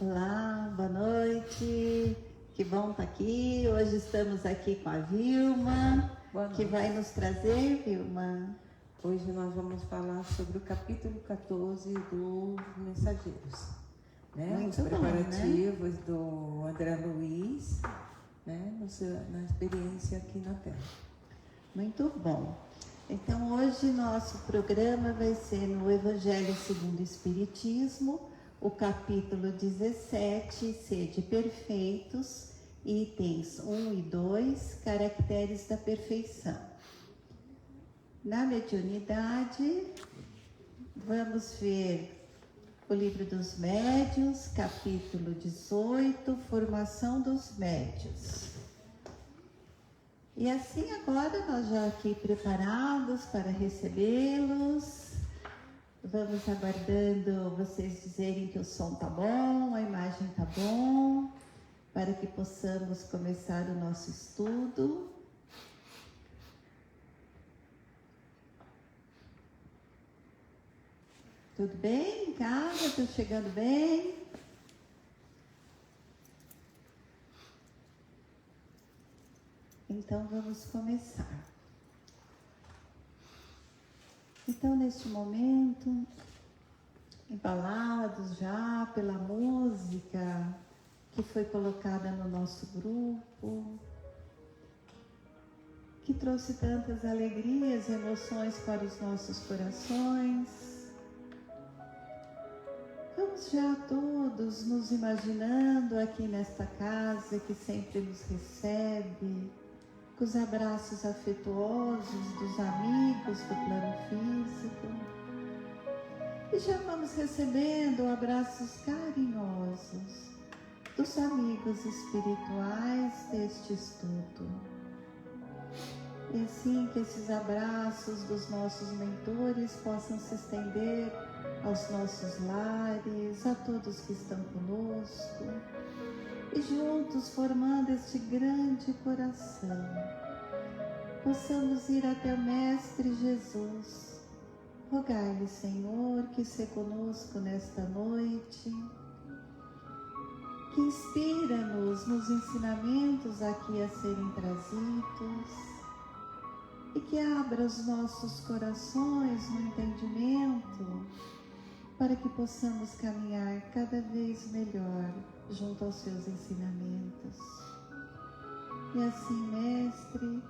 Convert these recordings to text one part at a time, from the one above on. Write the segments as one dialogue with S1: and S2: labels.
S1: Olá, boa noite, que bom estar aqui. Hoje estamos aqui com a Vilma, que vai nos trazer, Vilma.
S2: Hoje nós vamos falar sobre o capítulo 14 dos Mensageiros, né? Os preparativos, né? Do André Luiz, né? Na experiência aqui na Terra.
S1: Muito bom. Então hoje nosso programa vai ser no Evangelho segundo o Espiritismo, o capítulo 17, Sede Perfeitos, itens 1 e 2, Caracteres da Perfeição. Na mediunidade, vamos ver o Livro dos Médiuns, capítulo 18, Formação dos Médiuns. E assim agora nós já aqui preparados para recebê-los. Vamos aguardando vocês dizerem que o som tá bom, a imagem tá bom, para que possamos começar o nosso estudo. Tudo bem em casa? Estou chegando bem? Então vamos começar. Então, neste momento, embalados já pela música que foi colocada no nosso grupo, que trouxe tantas alegrias e emoções para os nossos corações, vamos já todos nos imaginando aqui nesta casa que sempre nos recebe, com os abraços afetuosos dos amigos do plano físico. E já vamos recebendo abraços carinhosos dos amigos espirituais deste estudo. E assim que esses abraços dos nossos mentores possam se estender aos nossos lares, a todos que estão conosco, e juntos, formando este grande coração, possamos ir até o Mestre Jesus, rogar-lhe, Senhor, que se conosco nesta noite, que inspira-nos nos ensinamentos aqui a serem trazidos, e que abra os nossos corações no entendimento, para que possamos caminhar cada vez melhor junto aos seus ensinamentos. E assim, Mestre,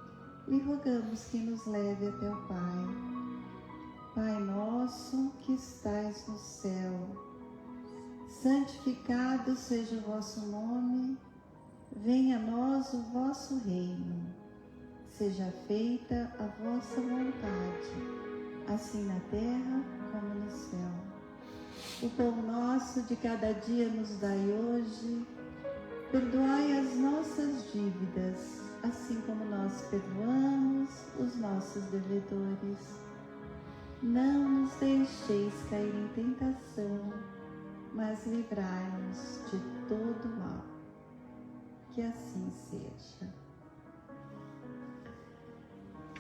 S1: lhe rogamos que nos leve até o Pai. Pai nosso que estais no céu, santificado seja o vosso nome, venha a nós o vosso reino, seja feita a vossa vontade, assim na terra como no céu. O pão nosso de cada dia nos dai hoje, perdoai as nossas dívidas, assim como nós perdoamos os nossos devedores. Não nos deixeis cair em tentação, mas livrai-nos de todo mal. Que assim seja.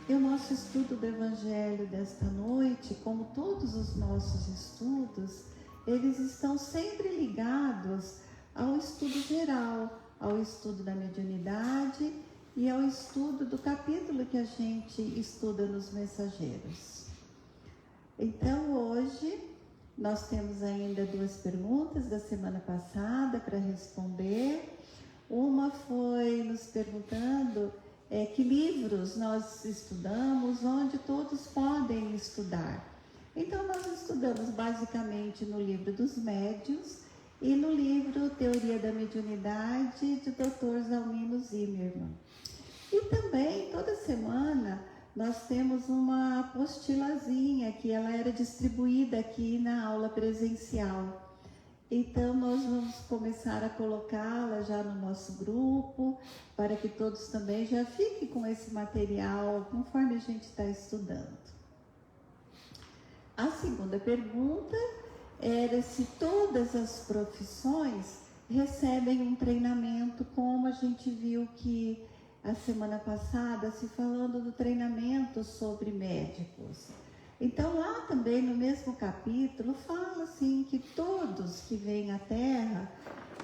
S1: E o nosso estudo do Evangelho desta noite, como todos os nossos estudos, eles estão sempre ligados ao estudo geral, ao estudo da mediunidade e ao estudo do capítulo que a gente estuda nos Mensageiros. Então hoje nós temos ainda duas perguntas da semana passada para responder. Uma foi nos perguntando que livros nós estudamos, onde todos podem estudar. Então nós estudamos basicamente no Livro dos Médiuns e no livro Teoria da Mediunidade de Dr. Zalmino Zimmermann. E também toda semana nós temos uma apostilazinha que ela era distribuída aqui na aula presencial. Então nós vamos começar a colocá-la já no nosso grupo, para que todos também já fiquem com esse material conforme a gente está estudando. A segunda pergunta era se todas as profissões recebem um treinamento, como a gente viu que a semana passada, se falando do treinamento sobre médicos. Então lá também no mesmo capítulo fala assim que todos que vêm à Terra,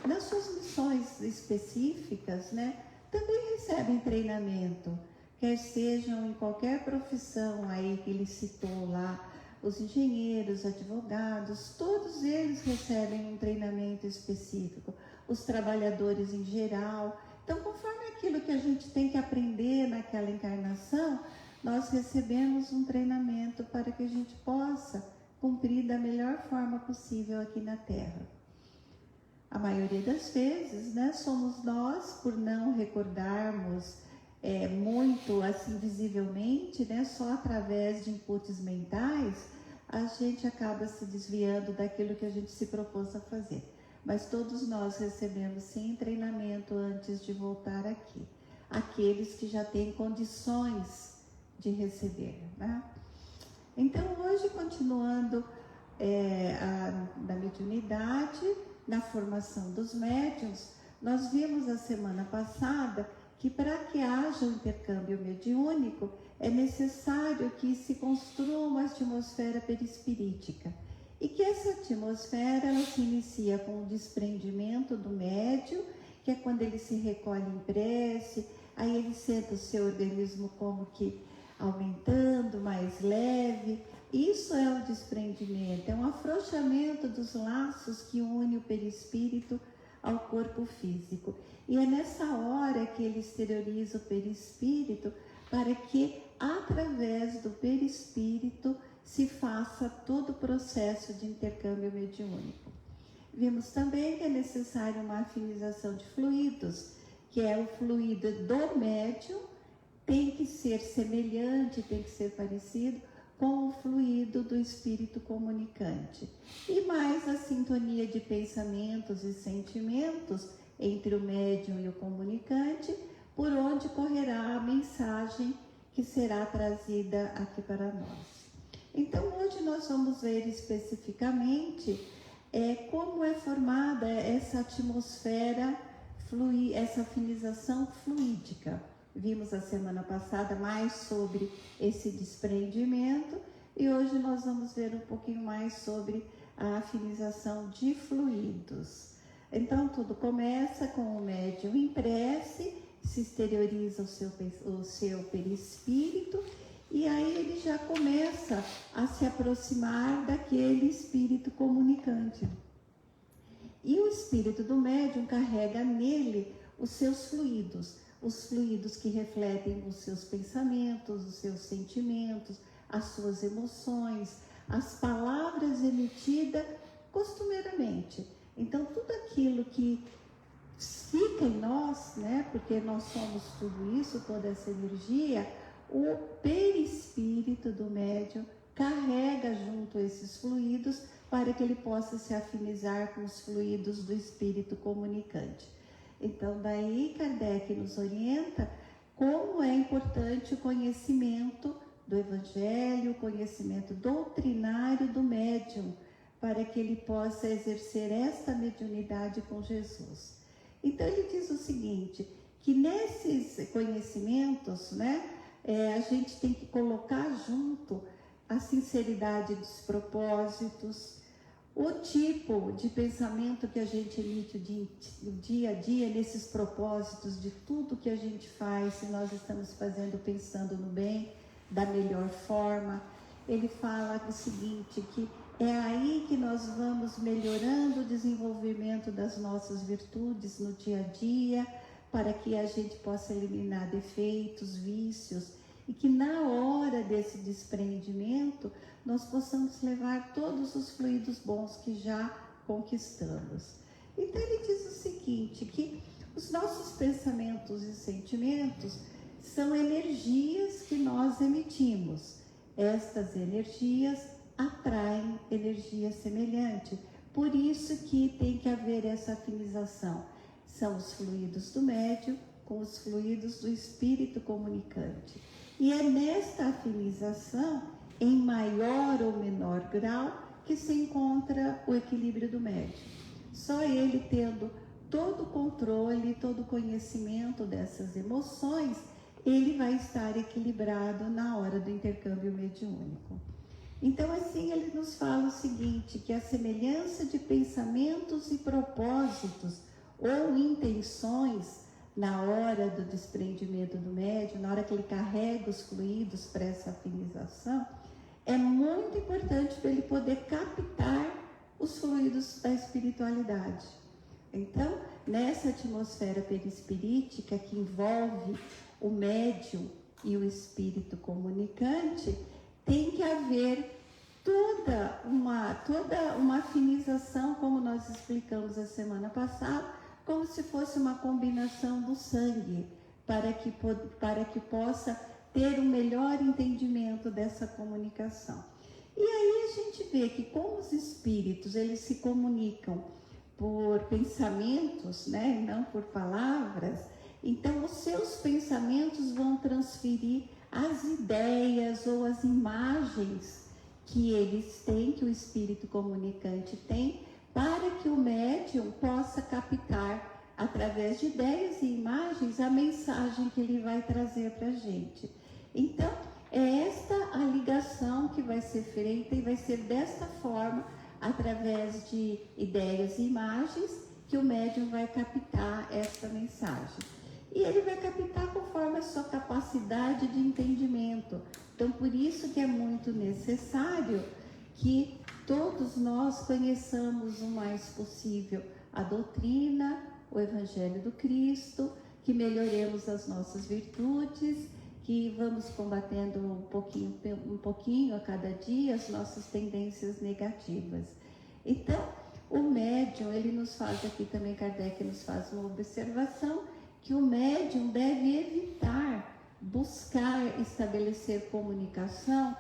S1: nas suas missões específicas, né, também recebem treinamento, quer sejam em qualquer profissão aí que ele citou lá, os engenheiros, advogados, todos eles recebem um treinamento específico, os trabalhadores em geral. Então, conforme aquilo que a gente tem que aprender naquela encarnação, nós recebemos um treinamento para que a gente possa cumprir da melhor forma possível aqui na Terra. A maioria das vezes, né, somos nós, por não recordarmos muito assim visivelmente, né, só através de inputs mentais, a gente acaba se desviando daquilo que a gente se propôs a fazer. Mas todos nós recebemos sim treinamento antes de voltar aqui. Aqueles que já têm condições de receber, né? Então hoje, continuando na mediunidade, na formação dos médiuns, nós vimos a semana passada que para que haja um intercâmbio mediúnico é necessário que se construa uma atmosfera perispirítica e que essa atmosfera ela se inicia com o desprendimento do médium, que é quando ele se recolhe em prece, aí ele sente o seu organismo como que aumentando, mais leve. Isso é o desprendimento, é um afrouxamento dos laços que une o perispírito ao corpo físico. E é nessa hora que ele exterioriza o perispírito para que, através do perispírito, se faça todo o processo de intercâmbio mediúnico. Vimos também que é necessário uma afinização de fluidos, que é o fluido do médium, tem que ser semelhante, tem que ser parecido com o fluido do espírito comunicante. E mais a sintonia de pensamentos e sentimentos entre o médium e o comunicante, por onde correrá a mensagem que será trazida aqui para nós. Então hoje nós vamos ver especificamente como é formada essa atmosfera, essa afinização fluídica. Vimos a semana passada mais sobre esse desprendimento e hoje nós vamos ver um pouquinho mais sobre a afinização de fluidos. Então tudo começa com o médium em prece, se exterioriza o seu perispírito e aí ele já começa a se aproximar daquele espírito comunicante. E o espírito do médium carrega nele os seus fluidos, os fluidos que refletem os seus pensamentos, os seus sentimentos, as suas emoções, as palavras emitidas costumeiramente. Então, tudo aquilo que fica em nós, né, porque nós somos tudo isso, toda essa energia, o perispírito do médium carrega junto esses fluidos para que ele possa se afinizar com os fluidos do espírito comunicante. Então, daí Kardec nos orienta como é importante o conhecimento do Evangelho, o conhecimento doutrinário do médium, para que ele possa exercer esta mediunidade com Jesus. Então, ele diz o seguinte, que nesses conhecimentos, né, a gente tem que colocar junto a sinceridade dos propósitos, o tipo de pensamento que a gente emite no dia a dia, nesses propósitos de tudo que a gente faz, se nós estamos fazendo pensando no bem, da melhor forma. Ele fala o seguinte, que é aí que nós vamos melhorando o desenvolvimento das nossas virtudes no dia a dia, para que a gente possa eliminar defeitos, vícios, e que na hora desse desprendimento nós possamos levar todos os fluidos bons que já conquistamos. Então ele diz o seguinte, que os nossos pensamentos e sentimentos são energias que nós emitimos. Estas energias atraem energia semelhante. Por isso que tem que haver essa afinização. São os fluidos do médium com os fluidos do espírito comunicante. E é nesta afinização, em maior ou menor grau, que se encontra o equilíbrio do médium. Só ele tendo todo o controle, todo o conhecimento dessas emoções, ele vai estar equilibrado na hora do intercâmbio mediúnico. Então, assim, ele nos fala o seguinte, que a semelhança de pensamentos e propósitos ou intenções na hora do desprendimento do médium, na hora que ele carrega os fluidos para essa afinização, é muito importante para ele poder captar os fluidos da espiritualidade. Então, nessa atmosfera perispirítica que envolve o médium e o espírito comunicante, tem que haver toda uma afinização, como nós explicamos a semana passada, como se fosse uma combinação do sangue, para que possa ter um melhor entendimento dessa comunicação. E aí a gente vê que como os espíritos, eles se comunicam por pensamentos, né, não por palavras, então os seus pensamentos vão transferir as ideias ou as imagens que eles têm, que o espírito comunicante tem, para que o médium possa captar, através de ideias e imagens, a mensagem que ele vai trazer para a gente. Então, é esta a ligação que vai ser feita e vai ser desta forma, através de ideias e imagens, que o médium vai captar esta mensagem. E ele vai captar conforme a sua capacidade de entendimento. Então, por isso que é muito necessário que todos nós conheçamos o mais possível a doutrina, o Evangelho do Cristo, que melhoremos as nossas virtudes, que vamos combatendo um pouquinho a cada dia as nossas tendências negativas. Então, o médium, ele nos faz aqui também, Kardec nos faz uma observação, que o médium deve evitar buscar estabelecer comunicação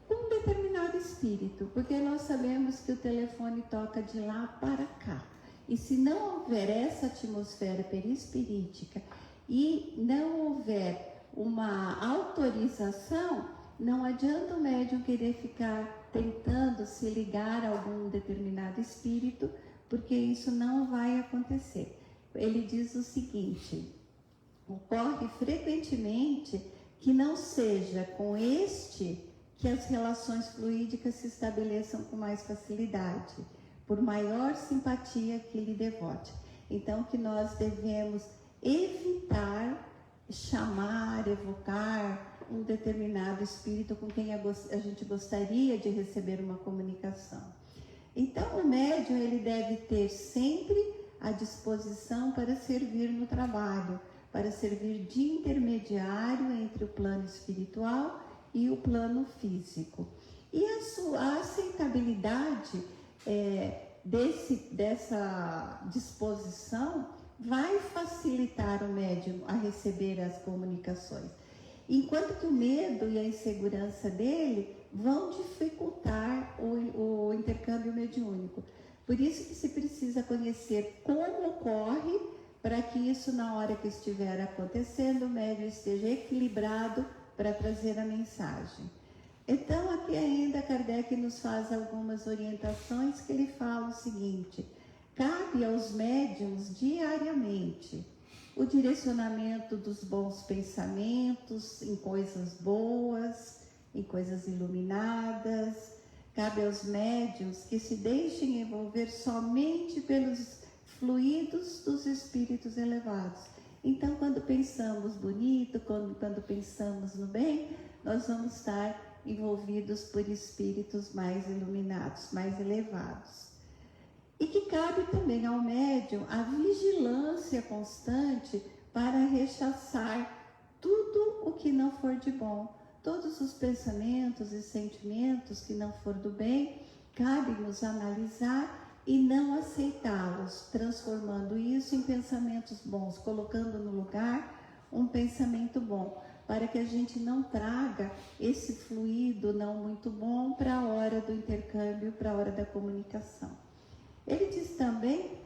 S1: com um determinado espírito, porque nós sabemos que o telefone toca de lá para cá. E se não houver essa atmosfera perispirítica e não houver uma autorização, não adianta o médium querer ficar tentando se ligar a algum determinado espírito, porque isso não vai acontecer. Ele diz o seguinte: ocorre frequentemente que não seja com este que as relações fluídicas se estabeleçam com mais facilidade, por maior simpatia que lhe devote. Então, que nós devemos evitar chamar, evocar um determinado espírito com quem a gente gostaria de receber uma comunicação. Então, o médium, ele deve ter sempre a disposição para servir no trabalho, para servir de intermediário entre o plano espiritual e o plano físico. E a aceitabilidade dessa disposição vai facilitar o médium a receber as comunicações, enquanto que o medo e a insegurança dele vão dificultar o intercâmbio mediúnico. Por isso que se precisa conhecer como ocorre, para que isso, na hora que estiver acontecendo, o médium esteja equilibrado para trazer a mensagem. Então, aqui ainda Kardec nos faz algumas orientações, que ele fala o seguinte: cabe aos médiuns diariamente o direcionamento dos bons pensamentos em coisas boas, em coisas iluminadas. Cabe aos médiuns que se deixem envolver somente pelos fluidos dos espíritos elevados. Então, quando pensamos bonito, quando pensamos no bem, nós vamos estar envolvidos por espíritos mais iluminados, mais elevados. E que cabe também ao médium a vigilância constante para rechaçar tudo o que não for de bom. Todos os pensamentos e sentimentos que não for do bem, cabe-nos analisar e não aceitá-los, transformando isso em pensamentos bons, colocando no lugar um pensamento bom, para que a gente não traga esse fluido não muito bom para a hora do intercâmbio, para a hora da comunicação. Ele diz também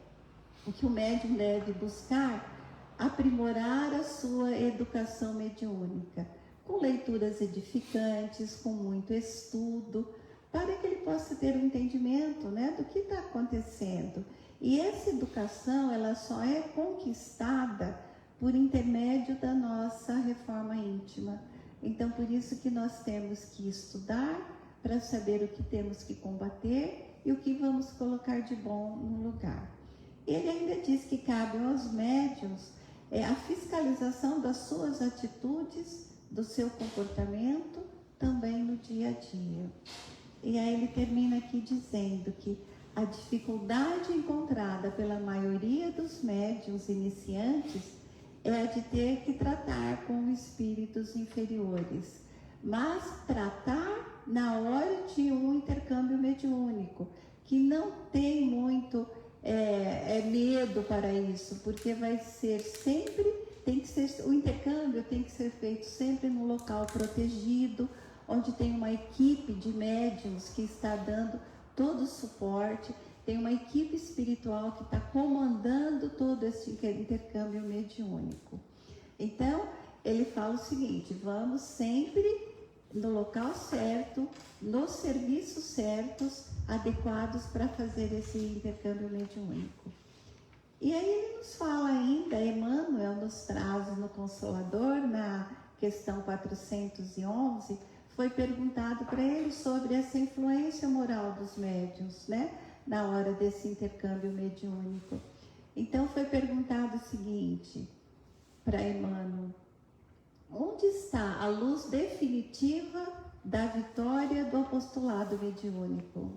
S1: que o médium deve buscar aprimorar a sua educação mediúnica, com leituras edificantes, com muito estudo, para que ele possa ter um entendimento, né, do que está acontecendo. E essa educação, ela só é conquistada por intermédio da nossa reforma íntima. Então, por isso que nós temos que estudar para saber o que temos que combater e o que vamos colocar de bom no lugar. Ele ainda diz que cabe aos médiuns a fiscalização das suas atitudes, do seu comportamento, também no dia a dia. E aí ele termina aqui dizendo que a dificuldade encontrada pela maioria dos médiuns iniciantes é a de ter que tratar com espíritos inferiores, mas tratar na hora de um intercâmbio mediúnico, que não tem muito medo para isso, porque vai ser sempre, o intercâmbio tem que ser feito sempre num local protegido, onde tem uma equipe de médiuns que está dando todo o suporte, tem uma equipe espiritual que está comandando todo esse intercâmbio mediúnico. Então, ele fala o seguinte: vamos sempre no local certo, nos serviços certos, adequados para fazer esse intercâmbio mediúnico. E aí ele nos fala ainda, Emmanuel nos traz no Consolador, na questão 411, foi perguntado para ele sobre essa influência moral dos médiuns, né, na hora desse intercâmbio mediúnico. Então foi perguntado o seguinte para Emmanuel: onde está a luz definitiva da vitória do apostolado mediúnico?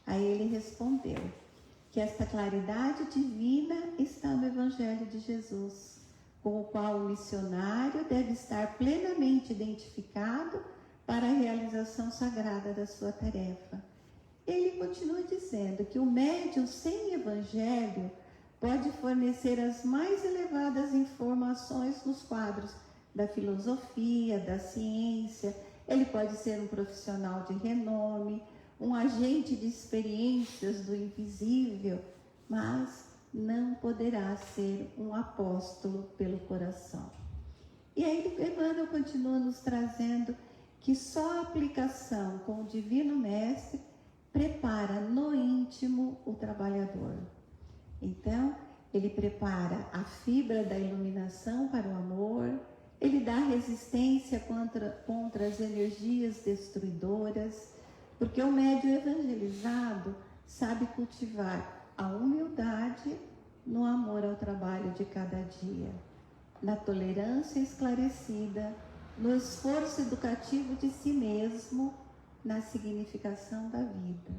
S1: Aí ele respondeu que esta claridade divina está no Evangelho de Jesus, com o qual o missionário deve estar plenamente identificado para a realização sagrada da sua tarefa. Ele continua dizendo que o médium sem Evangelho pode fornecer as mais elevadas informações nos quadros da filosofia, da ciência. Ele pode ser um profissional de renome, um agente de experiências do invisível, mas não poderá ser um apóstolo pelo coração. E aí Emmanuel continua nos trazendo que só a aplicação com o Divino Mestre prepara no íntimo o trabalhador. Então, ele prepara a fibra da iluminação para o amor, ele dá resistência contra as energias destruidoras, porque o médium evangelizado sabe cultivar a humildade no amor ao trabalho de cada dia, na tolerância esclarecida, no esforço educativo de si mesmo, na significação da vida,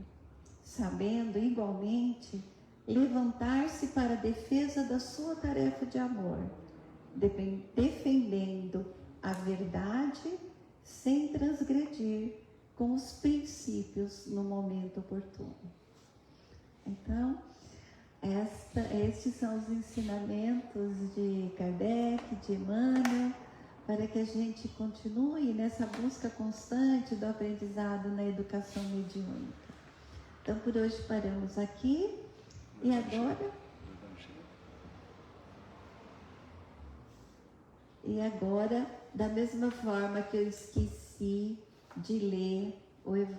S1: sabendo igualmente levantar-se para a defesa da sua tarefa de amor, defendendo a verdade sem transgredir com os princípios no momento oportuno. Então, estes são os ensinamentos de Kardec, de Emmanuel, para que a gente continue nessa busca constante do aprendizado na educação mediúnica. Então, por hoje paramos aqui e agora, da mesma forma que eu esqueci de ler,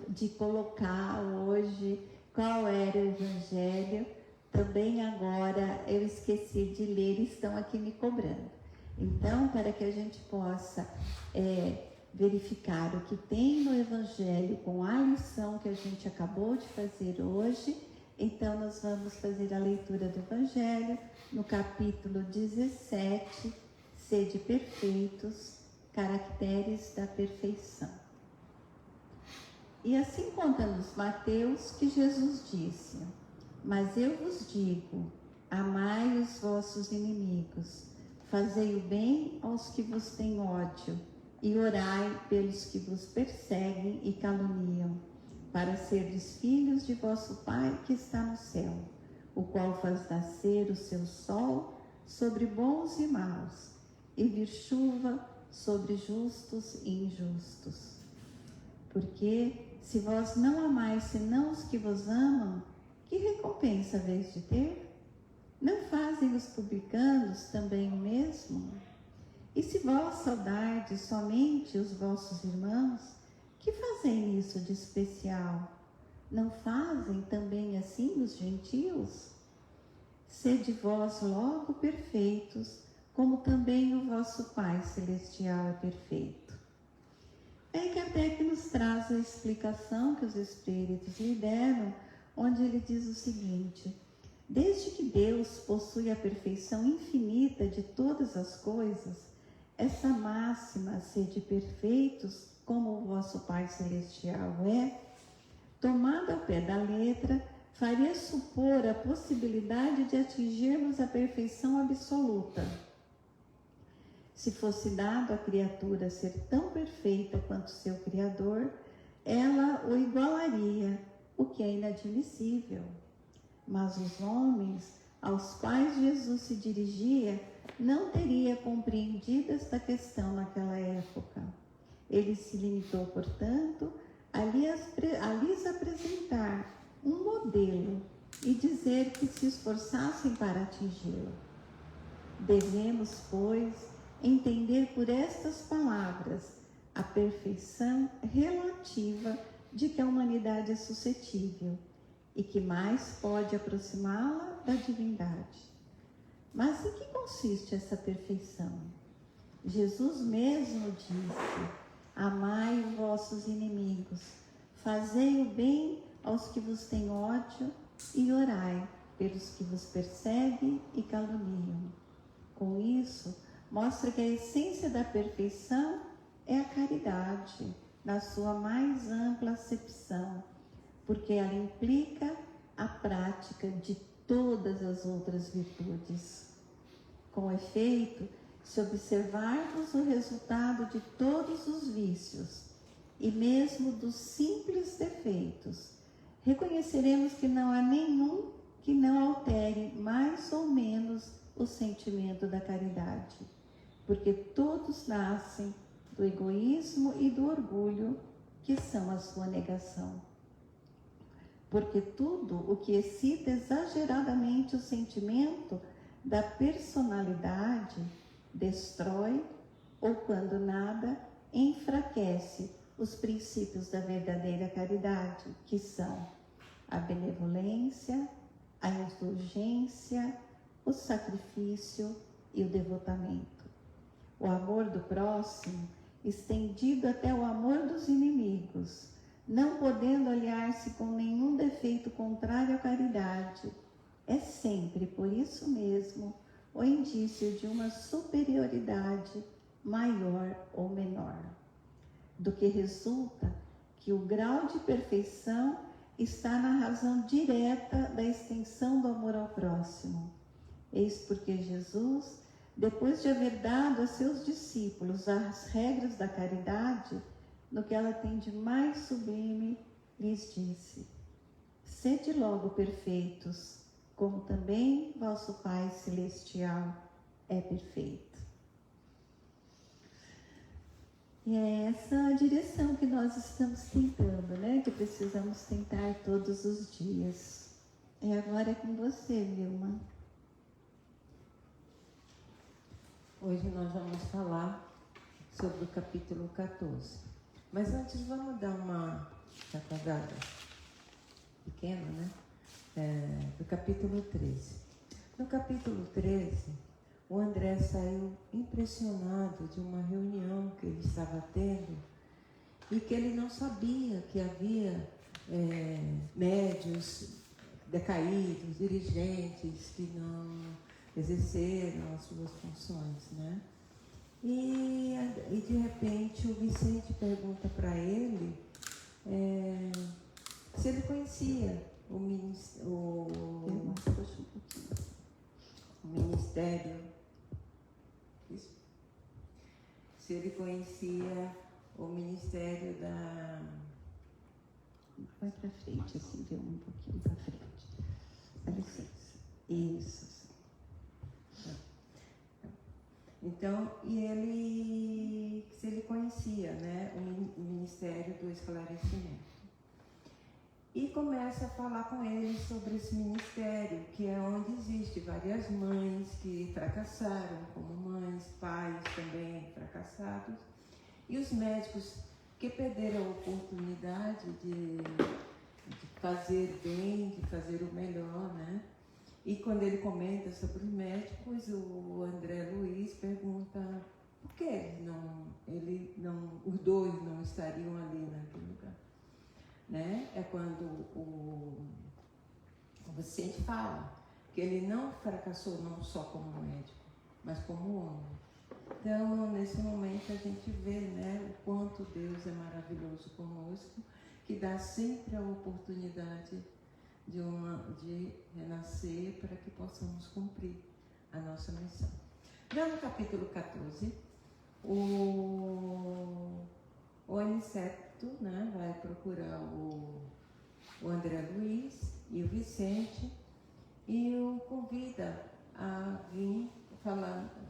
S1: de colocar hoje qual era o Evangelho, também agora eu esqueci de ler e estão aqui me cobrando. Então, para que a gente possa verificar o que tem no Evangelho com a lição que a gente acabou de fazer hoje, então nós vamos fazer a leitura do Evangelho no capítulo 17, Sede perfeitos, caracteres da perfeição. E assim conta-nos Mateus que Jesus disse: mas eu vos digo, amai os vossos inimigos, fazei o bem aos que vos têm ódio, e orai pelos que vos perseguem e caluniam, para serdes filhos de vosso Pai que está no céu, o qual faz nascer o seu sol sobre bons e maus, e vir chuva sobre justos e injustos. Porque se vós não amais senão os que vos amam, que recompensa haveis de ter? Não fazem os publicanos também o mesmo? E se vós saudardes somente os vossos irmãos, que fazem isso de especial? Não fazem também assim os gentios? Sede vós logo perfeitos, como também o vosso Pai Celestial é perfeito. Aí Kardec nos traz a explicação que os espíritos lhe deram, onde ele diz o seguinte: desde que Deus possui a perfeição infinita de todas as coisas, essa máxima, sede perfeitos, como o vosso Pai Celestial é, tomada ao pé da letra, faria supor a possibilidade de atingirmos a perfeição absoluta. Se fosse dado à criatura ser tão perfeita quanto seu Criador, ela o igualaria, o que é inadmissível. Mas os homens aos quais Jesus se dirigia não teria compreendido esta questão naquela época. Ele se limitou, portanto, a lhes apresentar um modelo e dizer que se esforçassem para atingi-lo. Devemos, pois, entender por estas palavras a perfeição relativa de que a humanidade é suscetível e que mais pode aproximá-la da divindade. Mas em que consiste essa perfeição? Jesus mesmo disse: amai os vossos inimigos, fazei o bem aos que vos têm ódio e orai pelos que vos perseguem e caluniam. Com isso, mostra que a essência da perfeição é a caridade, na sua mais ampla acepção, porque ela implica a prática de todas as outras virtudes. Com efeito, se observarmos o resultado de todos os vícios e mesmo dos simples defeitos, reconheceremos que não há nenhum que não altere mais ou menos o sentimento da caridade, porque todos nascem do egoísmo e do orgulho, que são a sua negação. Porque tudo o que excita exageradamente o sentimento da personalidade destrói, ou quando nada, enfraquece os princípios da verdadeira caridade, que são a benevolência, a indulgência, o sacrifício e o devotamento. O amor do próximo, estendido até o amor dos inimigos, não podendo aliar-se com nenhum defeito contrário à caridade, é sempre, por isso mesmo, o indício de uma superioridade maior ou menor. Do que resulta que o grau de perfeição está na razão direta da extensão do amor ao próximo. Eis porque Jesus, depois de haver dado a seus discípulos as regras da caridade, no que ela tem de mais sublime, lhes disse: sede logo perfeitos, como também vosso Pai Celestial é perfeito. E é essa a direção que nós estamos tentando, né? Que precisamos tentar todos os dias. E agora é com você, Vilma.
S2: Hoje nós vamos falar sobre o capítulo 14. Mas antes vamos dar uma sacudada pequena, né? Do capítulo 13. No capítulo 13, o André saiu impressionado de uma reunião que ele estava tendo e que ele não sabia que havia médios decaídos, dirigentes que não exerceram as suas funções, né? E de repente o Vicente pergunta para ele se ele conhecia o ministério, se ele conhecia o ministério da...
S1: Vai para frente, assim, deu um pouquinho para frente. Dá licença. Isso.
S2: Então, e ele, se ele conhecia, né, o Ministério do Esclarecimento. E começa a falar com ele sobre esse ministério, que é onde existe várias mães que fracassaram, como mães, pais também fracassados, e os médicos que perderam a oportunidade de fazer bem, de fazer o melhor, né? E quando ele comenta sobre os médicos, o André Luiz pergunta: que os dois não estariam ali naquele lugar? Né? É quando o Vicente fala que ele não fracassou não só como médico, mas como homem. Então, nesse momento, a gente vê, né, o quanto Deus é maravilhoso conosco, que dá sempre a oportunidade de renascer para que possamos cumprir a nossa missão. Já no capítulo 14, o Aniceto, né, vai procurar o André Luiz e o Vicente e o convida a vir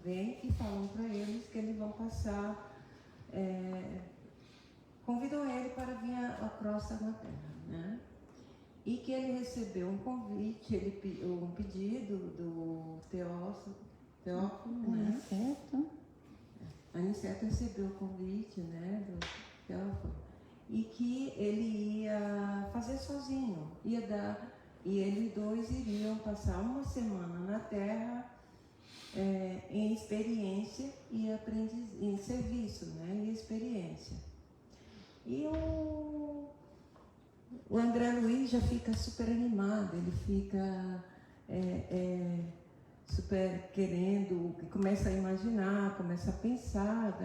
S2: vem e falam para eles que eles vão passar, convidam ele para vir à crosta na terra, né? E que ele recebeu um convite, um pedido do Teófilo, né? Aniceto recebeu o convite, né, do Teófilo, e que ele ia fazer sozinho, e eles dois iriam passar uma semana na terra, em experiência e em serviço, né, e experiência. E o André Luiz já fica super animado, ele fica super querendo, começa a imaginar, começa a pensar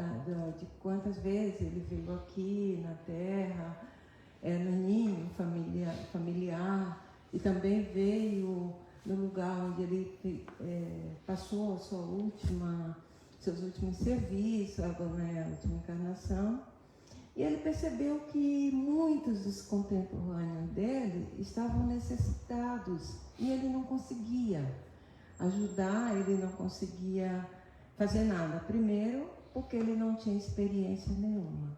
S2: de quantas vezes ele veio aqui na terra, no ninho familiar, e também veio no lugar onde ele passou seus últimos serviços, agora a última encarnação. E ele percebeu que muitos dos contemporâneos dele estavam necessitados e ele não conseguia ajudar, ele não conseguia fazer nada. Primeiro, porque ele não tinha experiência nenhuma.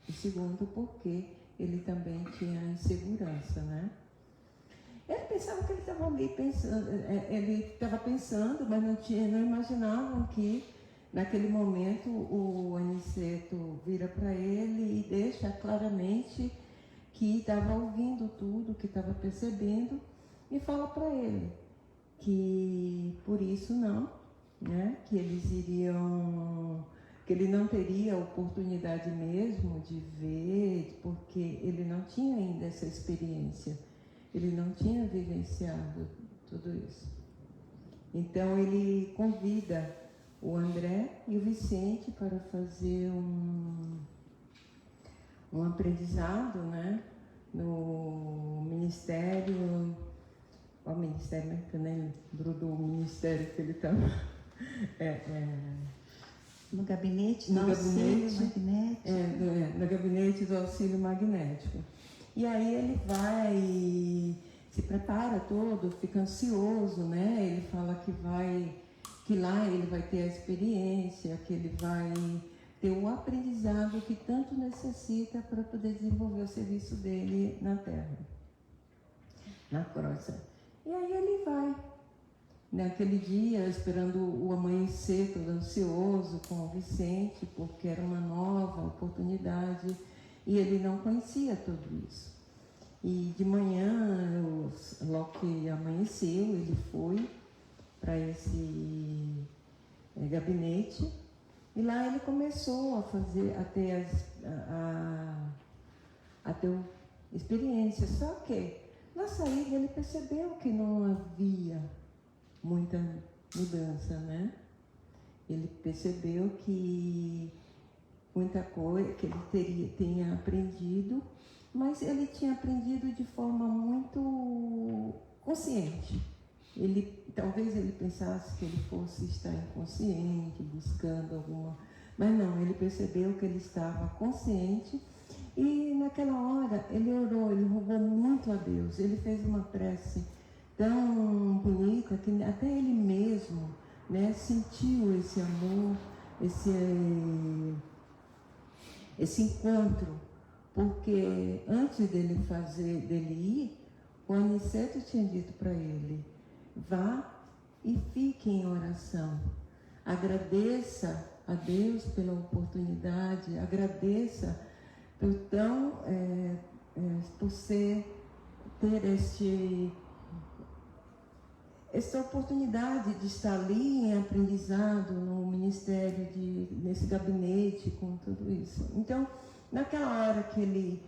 S2: E segundo, porque ele também tinha insegurança, né? Ele pensava que ele estava ali pensando, ele estava pensando, mas não imaginavam que naquele momento o Aniceto vira para ele e deixa claramente que estava ouvindo tudo, que estava percebendo, e fala para ele que por isso não, né, que ele não teria oportunidade mesmo de ver, porque ele não tinha ainda essa experiência, ele não tinha vivenciado tudo isso. Então ele convida o André e o Vicente para fazer um aprendizado, né, no ministério, que eu nem lembro do ministério que ele estava.
S1: No gabinete do auxílio magnético.
S2: No gabinete do auxílio magnético. E aí ele vai, se prepara todo, fica ansioso, né? Ele fala que lá ele vai ter a experiência, que ele vai ter o aprendizado que tanto necessita para poder desenvolver o serviço dele na Terra, na crosta. E aí ele vai, naquele dia, esperando o amanhecer, todo ansioso com o Vicente, porque era uma nova oportunidade e ele não conhecia tudo isso. E de manhã, logo que amanheceu, ele foi para esse gabinete e lá ele começou a fazer, a ter experiência. Só que na saída ele percebeu que não havia muita mudança, né? Ele percebeu que muita coisa que ele tinha aprendido, mas ele tinha aprendido de forma muito consciente. Talvez ele pensasse que ele fosse estar inconsciente, buscando alguma... Mas não, ele percebeu que ele estava consciente e naquela hora ele orou, ele rogou muito a Deus. Ele fez uma prece tão bonita que até ele mesmo, né, sentiu esse amor, esse encontro. Porque antes dele ir, o Aniceto tinha dito para ele: vá e fique em oração. Agradeça a Deus pela oportunidade, agradeça por ter essa oportunidade de estar ali em aprendizado no ministério, nesse gabinete, com tudo isso. Então, naquela hora que ele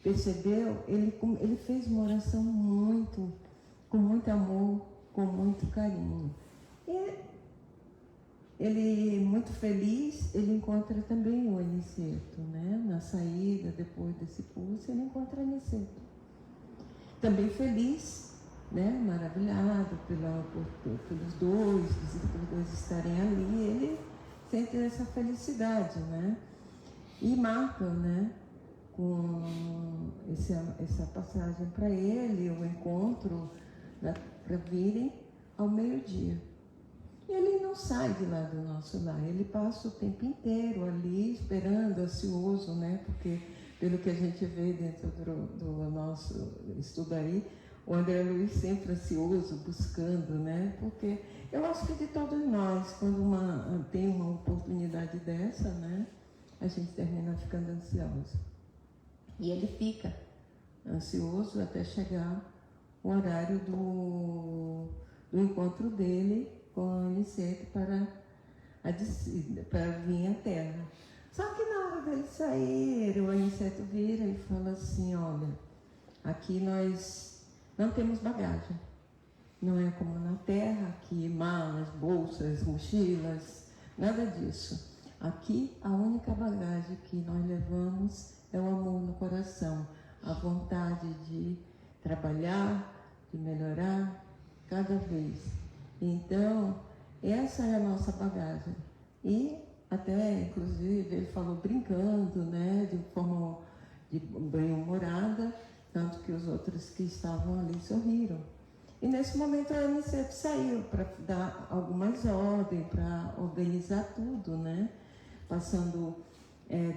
S2: percebeu, ele fez uma oração com muito amor, com muito carinho. E ele, muito feliz, ele encontra também o Aniceto, né? Na saída, depois desse curso, ele encontra o Aniceto. Também feliz, né? Maravilhado pelos dois estarem ali, ele sente essa felicidade, né? E marca, né? Com essa passagem para ele, o encontro para virem ao meio-dia. E ele não sai de lá do nosso lar, ele passa o tempo inteiro ali esperando, ansioso, né? Porque pelo que a gente vê dentro do nosso estudo aí, o André Luiz sempre ansioso, buscando, né? Porque eu acho que de todos nós, quando tem uma oportunidade dessa, né? A gente termina ficando ansioso. E ele fica ansioso até chegar o horário do encontro dele com o Aniceto para vir à Terra. Só que na hora dele sair, o Aniceto vira e fala assim: olha, aqui nós não temos bagagem. Não é como na Terra, aqui malas, bolsas, mochilas, nada disso. Aqui a única bagagem que nós levamos é o amor no coração, a vontade de trabalhar, de melhorar cada vez. Então, essa é a nossa bagagem. E até, inclusive, ele falou brincando, né, de forma bem-humorada, tanto que os outros que estavam ali sorriram. E nesse momento a Aniceto saiu para dar algumas ordens, para organizar tudo, né?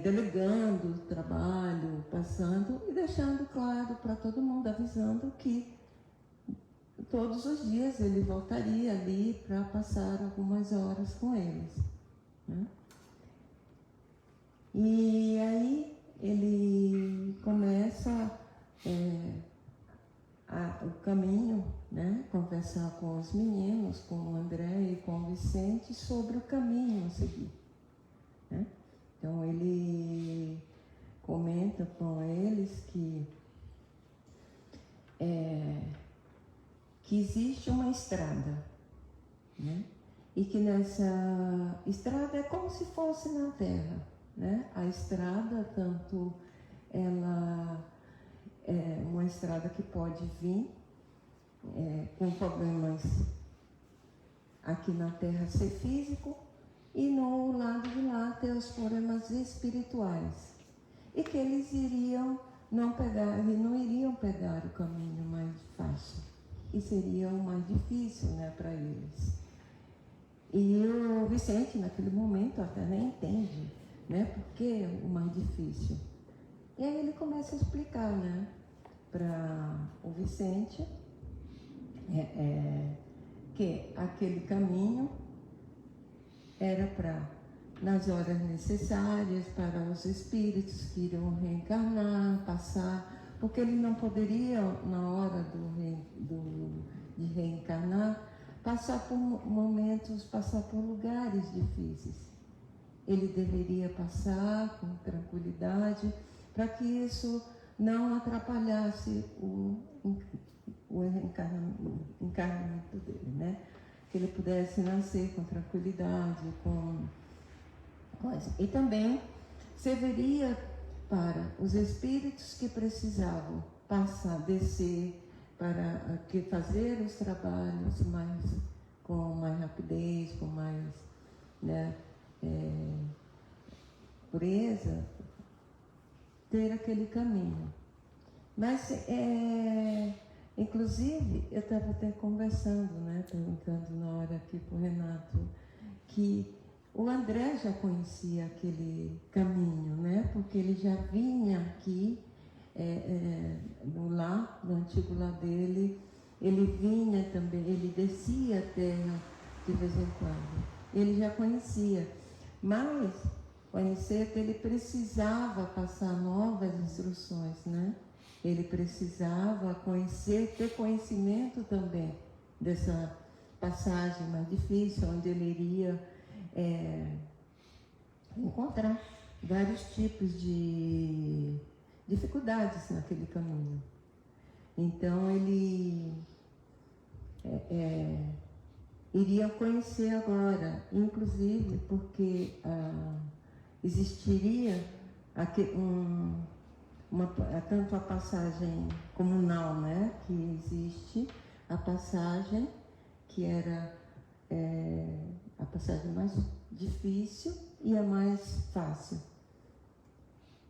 S2: Delegando o trabalho, e deixando claro para todo mundo, avisando que todos os dias ele voltaria ali para passar algumas horas com eles, né? E aí ele começa o caminho, né? Conversar com os meninos, com o André e com o Vicente sobre o caminho a seguir, né? Então ele comenta com eles que existe uma estrada, né? E que nessa estrada é como se fosse na Terra, né? A estrada, tanto ela é uma estrada que pode vir com problemas aqui na Terra ser físico, e no lado de lá ter os problemas espirituais. E que eles não iriam pegar o caminho mais fácil, e seria o mais difícil, né, para eles. E o Vicente, naquele momento, até nem entende, né, por que o mais difícil. E aí ele começa a explicar, né, para o Vicente que aquele caminho era nas horas necessárias, para os espíritos que iriam reencarnar, passar, porque ele não poderia, na hora de reencarnar, passar por momentos, passar por lugares difíceis. Ele deveria passar com tranquilidade, para que isso não atrapalhasse o encarnamento dele, né? Que ele pudesse nascer com tranquilidade, com coisa. E também serviria para os espíritos que precisavam descer, para fazer os trabalhos com mais rapidez, com mais, né, pureza, ter aquele caminho. Mas, inclusive, eu estava até conversando, né, perguntando na hora aqui para o Renato, que o André já conhecia aquele caminho, né, porque ele já vinha aqui, no antigo lar dele, ele vinha também, ele descia a terra de vez em quando. Ele já conhecia, mas o Aniceto, ele precisava passar novas instruções, né? Ele precisava ter conhecimento também dessa passagem mais difícil, onde ele iria encontrar vários tipos de dificuldades naquele caminho. Então ele iria conhecer agora, inclusive porque existiria tanto a passagem comunal, né, que existe, a passagem que era a passagem mais difícil e a mais fácil.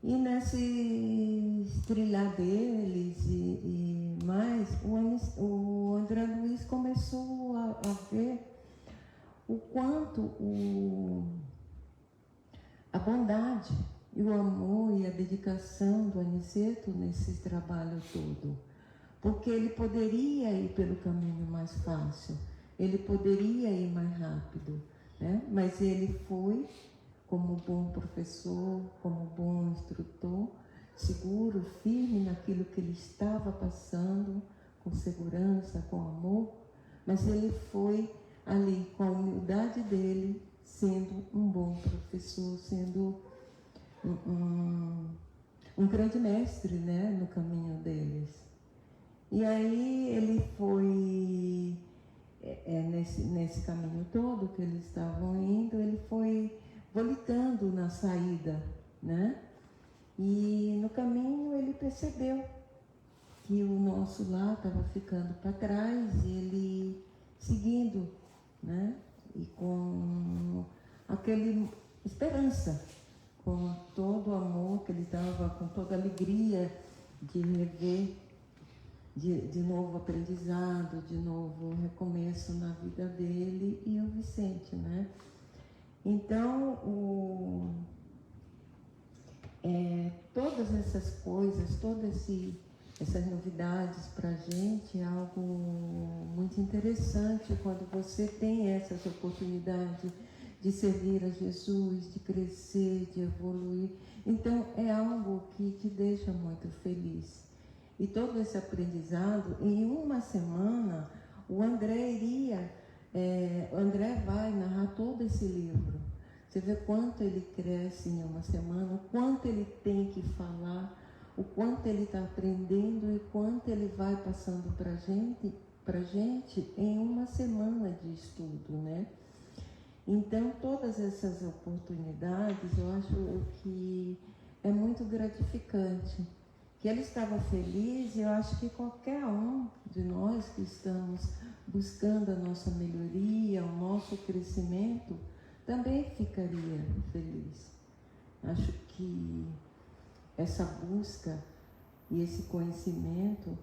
S2: E nesse trilhar deles e mais, o André Luiz começou a ver o quanto a bondade e o amor e a dedicação do Aniceto nesse trabalho todo. Porque ele poderia ir pelo caminho mais fácil, ele poderia ir mais rápido, né? Mas ele foi como bom professor, como bom instrutor, seguro, firme naquilo que ele estava passando, com segurança, com amor, mas ele foi ali com a humildade dele, sendo um bom professor, sendo um grande mestre, né, no caminho deles. E aí ele foi, nesse caminho todo que eles estavam indo, ele foi volitando na saída, né? E no caminho ele percebeu que o nosso lar estava ficando para trás e ele seguindo, né? E com aquela esperança, com todo o amor que ele dava, com toda a alegria de rever de novo aprendizado, de novo recomeço na vida dele e o Vicente, né? Então, todas essas coisas, essas novidades para a gente é algo muito interessante quando você tem essas oportunidades de servir a Jesus, de crescer, de evoluir. Então, é algo que te deixa muito feliz. E todo esse aprendizado, em uma semana, o André vai narrar todo esse livro. Você vê quanto ele cresce em uma semana, o quanto ele tem que falar, o quanto ele está aprendendo e quanto ele vai passando para gente em uma semana de estudo, né? Então, todas essas oportunidades, eu acho que é muito gratificante. Que ele estava feliz, e eu acho que qualquer um de nós que estamos buscando a nossa melhoria, o nosso crescimento, também ficaria feliz. Acho que essa busca e esse conhecimento,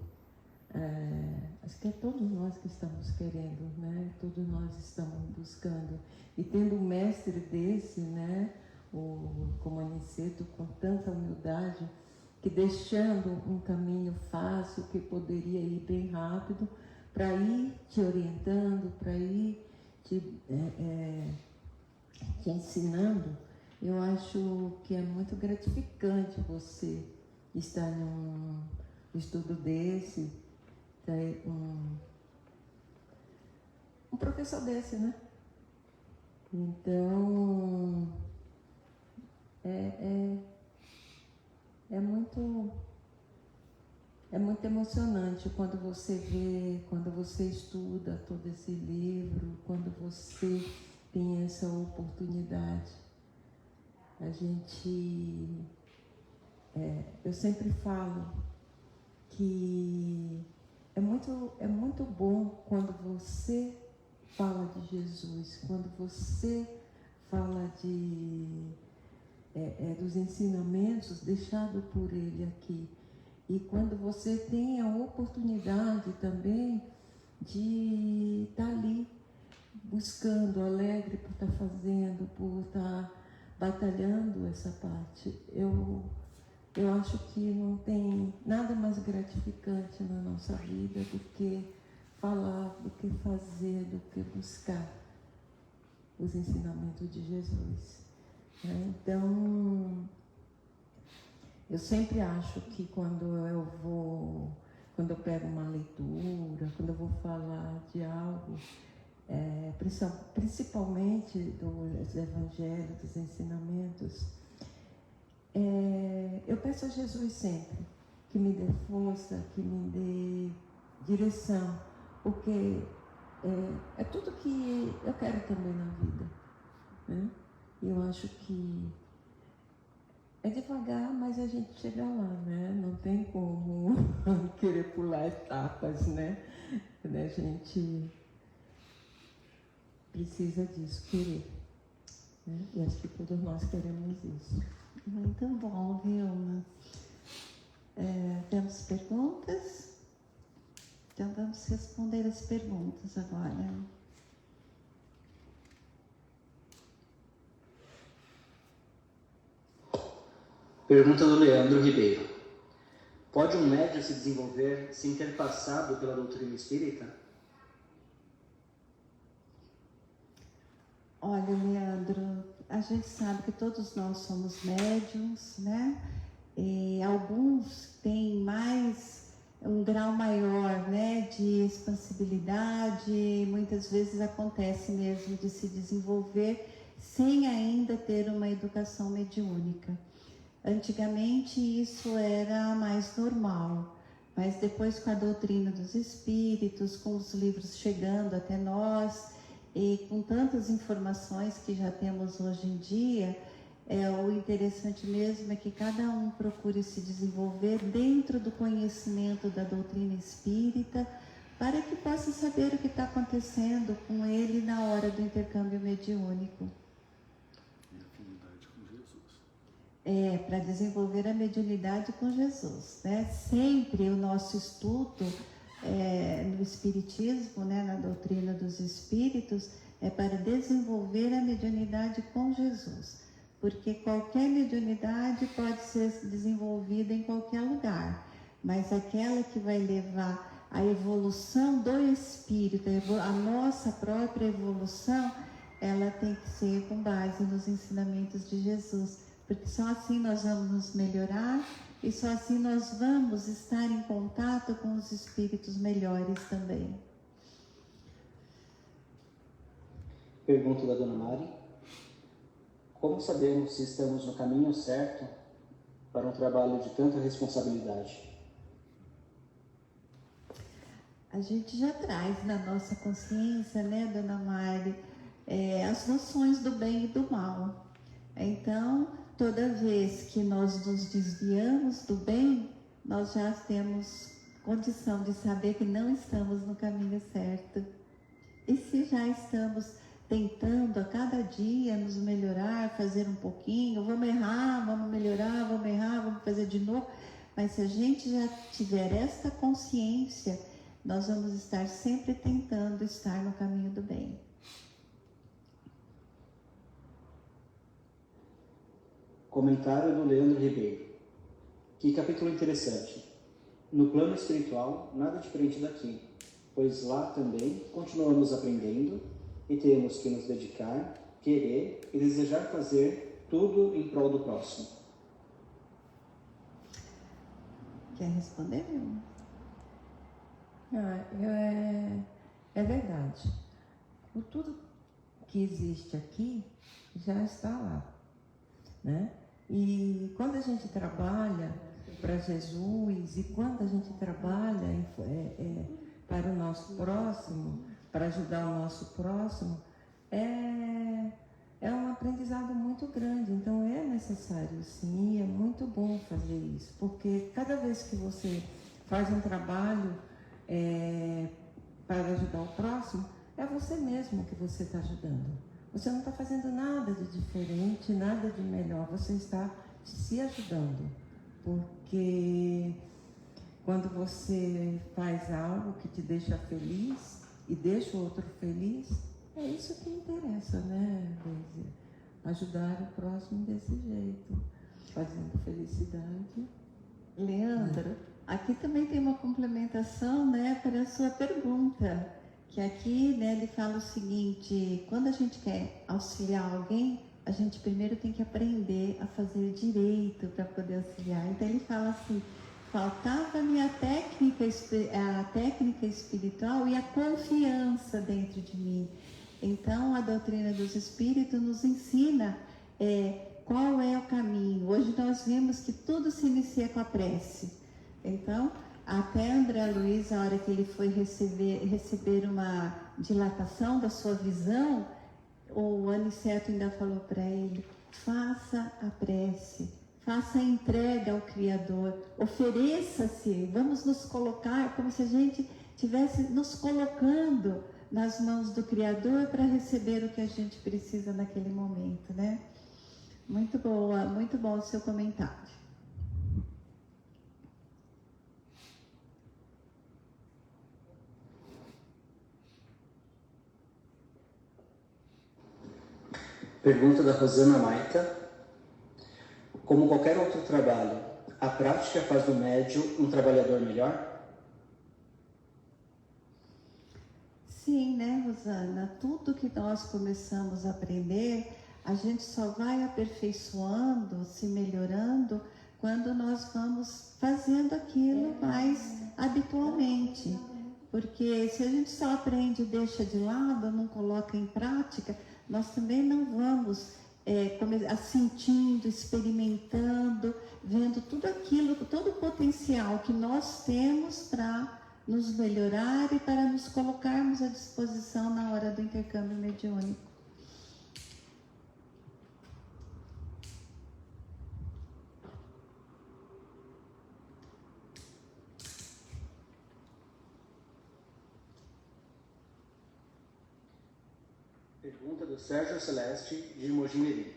S2: acho que é todos nós que estamos querendo, né? Todos nós estamos buscando. E tendo um mestre desse, né? Como Aniceto, com tanta humildade, que deixando um caminho fácil, que poderia ir bem rápido, para ir te orientando, para ir te ensinando, eu acho que é muito gratificante você estar num estudo desse, um professor desse, né? Então, é muito emocionante quando você vê, quando você estuda todo esse livro, quando você tem essa oportunidade. Eu sempre falo que é muito bom quando você fala de Jesus, quando você fala dos ensinamentos deixados por Ele aqui. E quando você tem a oportunidade também de estar ali, buscando, alegre por estar fazendo, por estar batalhando essa parte. Eu acho que não tem nada mais gratificante na nossa vida do que falar, do que fazer, do que buscar os ensinamentos de Jesus. Então, eu sempre acho que quando quando eu pego uma leitura, quando eu vou falar de algo, principalmente dos evangelhos, dos ensinamentos, eu peço a Jesus sempre que me dê força, que me dê direção, porque é tudo que eu quero também na vida, né? Eu acho que é devagar, mas a gente chega lá, né? Não tem como querer pular etapas, né? A gente precisa disso, querer, né? E acho que todos nós queremos isso.
S1: Muito bom, Vilma. Temos perguntas? Então vamos responder as perguntas agora.
S3: Pergunta do Leandro Ribeiro. Pode um médium se desenvolver sem ter passado pela doutrina espírita?
S1: Olha, Leandro, a gente sabe que todos nós somos médiums, né? E alguns têm um grau maior, né, de expansibilidade, muitas vezes acontece mesmo de se desenvolver sem ainda ter uma educação mediúnica. Antigamente isso era mais normal, mas depois com a doutrina dos espíritos, com os livros chegando até nós e com tantas informações que já temos hoje em dia, o interessante mesmo é que cada um procure se desenvolver dentro do conhecimento da doutrina espírita, para que possa saber o que está acontecendo com ele na hora do intercâmbio mediúnico. Para desenvolver a mediunidade com Jesus, né? Sempre o nosso estudo no Espiritismo, né, na doutrina dos Espíritos, é para desenvolver a mediunidade com Jesus, porque qualquer mediunidade pode ser desenvolvida em qualquer lugar, mas aquela que vai levar a evolução do Espírito, a nossa própria evolução, ela tem que ser com base nos ensinamentos de Jesus, porque só assim nós vamos nos melhorar e só assim nós vamos estar em contato com os espíritos melhores também.
S3: Pergunta da Dona Mari. Como sabemos se estamos no caminho certo para um trabalho de tanta responsabilidade?
S1: A gente já traz na nossa consciência, né, Dona Mari, as noções do bem e do mal. Então, toda vez que nós nos desviamos do bem, nós já temos condição de saber que não estamos no caminho certo. E se já estamos tentando a cada dia nos melhorar, fazer um pouquinho, vamos errar, vamos melhorar, vamos errar, vamos fazer de novo, mas se a gente já tiver esta consciência, nós vamos estar sempre tentando estar no caminho do bem.
S3: Comentário do Leandro Ribeiro. Que capítulo interessante. No plano espiritual, nada diferente daqui, pois lá também continuamos aprendendo e temos que nos dedicar, querer e desejar fazer tudo em prol do próximo.
S1: Quer responder, Vilma?
S2: É verdade. O tudo que existe aqui já está lá, né? E quando a gente trabalha para Jesus e quando a gente trabalha para o nosso próximo, para ajudar o nosso próximo, é um aprendizado muito grande. Então é necessário sim, é muito bom fazer isso, porque cada vez que você faz um trabalho para ajudar o próximo, é você mesmo que você está ajudando. Você não está fazendo nada de diferente, nada de melhor, você está se ajudando, porque quando você faz algo que te deixa feliz e deixa o outro feliz, é isso que interessa, né, Deise? Ajudar o próximo desse jeito, fazendo felicidade.
S1: Leandro, aqui também tem uma complementação, né, para a sua pergunta, que aqui, né, ele fala o seguinte: quando a gente quer auxiliar alguém, a gente primeiro tem que aprender a fazer direito para poder auxiliar. Então ele fala assim: faltava-me a técnica espiritual e a confiança dentro de mim. Então, a doutrina dos Espíritos nos ensina qual é o caminho. Hoje nós vimos que tudo se inicia com a prece. Então, até André Luiz, a hora que ele foi receber uma dilatação da sua visão, o Aniceto ainda falou para ele: faça a prece, faça a entrega ao Criador, ofereça-se, vamos nos colocar como se a gente estivesse nos colocando nas mãos do Criador para receber o que a gente precisa naquele momento, né? Muito bom o seu comentário.
S3: Pergunta da Rosana Maita. Como qualquer outro trabalho, a prática faz do médium um trabalhador melhor?
S1: Sim, né, Rosana? Tudo que nós começamos a aprender, a gente só vai aperfeiçoando, se melhorando, quando nós vamos fazendo aquilo mais habitualmente. Porque se a gente só aprende e deixa de lado, não coloca em prática, nós também não vamos sentindo, experimentando, vendo tudo aquilo, todo o potencial que nós temos para nos melhorar e para nos colocarmos à disposição na hora do intercâmbio mediúnico.
S3: Pergunta do Sérgio Celeste, de Mogi Mirim.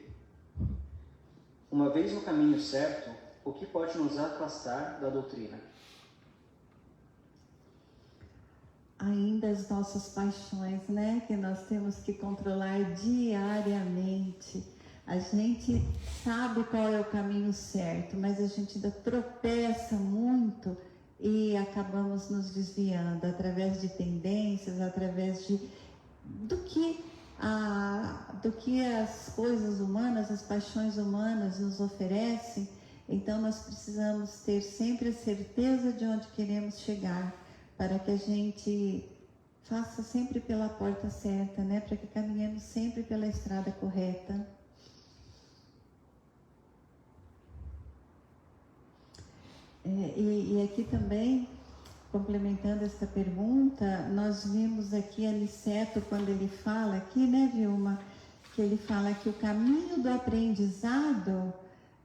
S3: Uma vez no caminho certo, o que pode nos afastar da doutrina?
S1: Ainda as nossas paixões, né? Que nós temos que controlar diariamente. A gente sabe qual é o caminho certo, mas a gente ainda tropeça muito e acabamos nos desviando através de tendências, através do que as coisas humanas, as paixões humanas nos oferecem. Então nós precisamos ter sempre a certeza de onde queremos chegar, para que a gente faça sempre pela porta certa, né? Para que caminhemos sempre pela estrada correta. E aqui também, complementando essa pergunta, nós vimos aqui Aniceto, quando ele fala aqui, né, Vilma, que ele fala que o caminho do aprendizado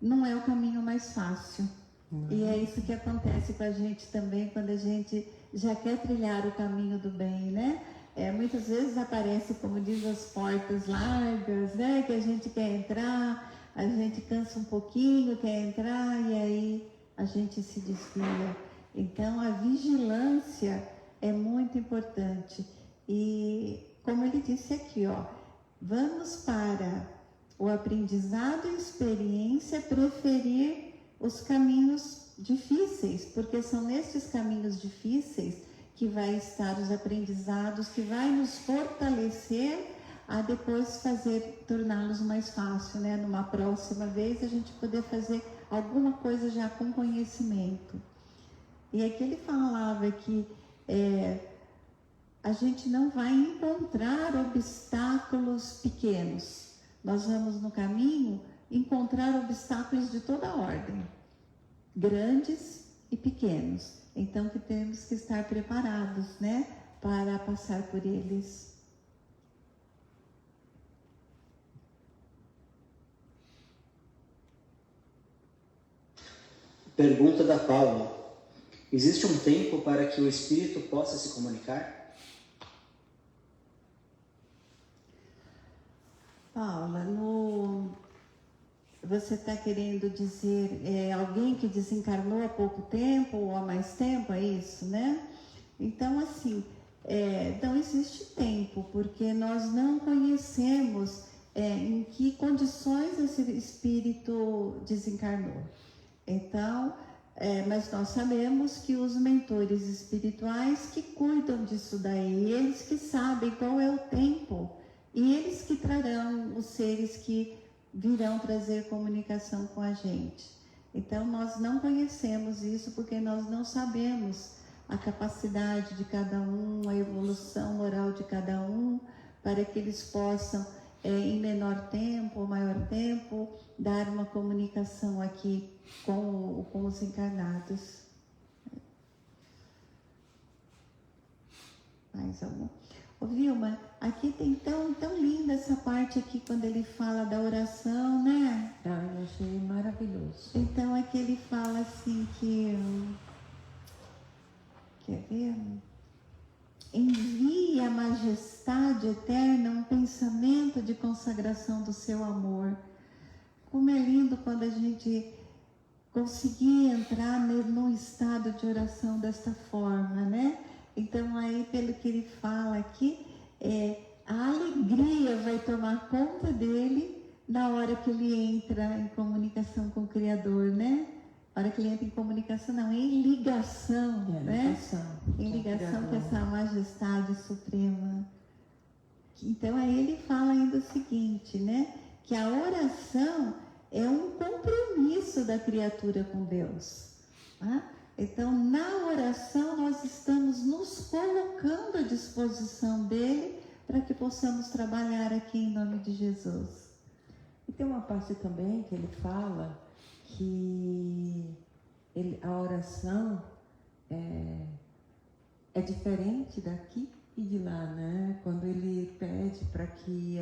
S1: não é o caminho mais fácil. E é isso que acontece com a gente também, quando a gente já quer trilhar o caminho do bem, né? Muitas vezes aparece, como diz, as portas largas, né? Que a gente quer entrar, a gente cansa um pouquinho, quer entrar e aí a gente se desvia. Então, a vigilância é muito importante. E, como ele disse aqui, ó, vamos para o aprendizado e experiência preferir os caminhos difíceis, porque são nesses caminhos difíceis que vai estar os aprendizados, que vai nos fortalecer a depois torná-los mais fácil, né? Numa próxima vez a gente poder fazer alguma coisa já com conhecimento. E aqui ele falava que a gente não vai encontrar obstáculos pequenos. Nós vamos no caminho encontrar obstáculos de toda ordem, grandes e pequenos. Então que temos que estar preparados, né, para passar por eles.
S3: Pergunta da Paula. Existe um tempo para que o espírito possa se comunicar?
S1: Paula, você está querendo dizer alguém que desencarnou há pouco tempo ou há mais tempo, é isso, né? Então, assim, não existe tempo, porque nós não conhecemos em que condições esse espírito desencarnou. Então, mas nós sabemos que os mentores espirituais que cuidam disso daí, eles que sabem qual é o tempo, e eles que trarão os seres que virão trazer comunicação com a gente. Então nós não conhecemos isso porque nós não sabemos a capacidade de cada um, a evolução moral de cada um, para que eles possam, em menor tempo ou maior tempo, dar uma comunicação aqui com os encarnados. Mais algum? Ô Vilma, aqui tem tão linda essa parte aqui quando ele fala da oração, né?
S2: Eu achei maravilhoso.
S1: Então aqui ele fala assim que... Quer ver? Envie à majestade eterna um pensamento de consagração do seu amor. Como é lindo quando a gente conseguir entrar num estado de oração desta forma, né? Então aí, pelo que ele fala aqui, a alegria vai tomar conta dele na hora que ele entra em comunicação com o Criador, né? Na hora que ele entra em comunicação, não, em ligação, né? Em ligação com essa majestade suprema. Então aí ele fala ainda o seguinte, né? Que a oração é um compromisso da criatura com Deus, tá? Então, na oração, nós estamos nos colocando à disposição dele para que possamos trabalhar aqui em nome de Jesus.
S2: E tem uma parte também que ele fala que a oração é diferente daqui e de lá, né? Quando ele pede para que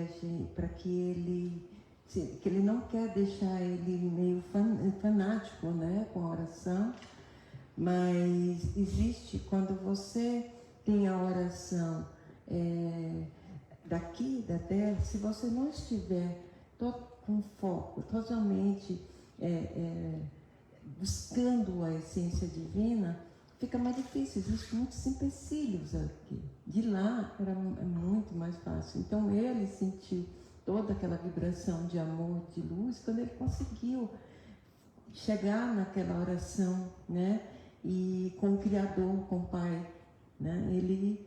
S2: ele não quer deixar ele meio fanático, né, com a oração. Mas existe, quando você tem a oração daqui, da terra, se você não estiver com foco, totalmente buscando a essência divina, fica mais difícil, existem muitos empecilhos aqui. De lá é muito mais fácil. Então ele sentiu toda aquela vibração de amor, de luz, quando ele conseguiu chegar naquela oração, né? E com o Criador, com o Pai, né? Ele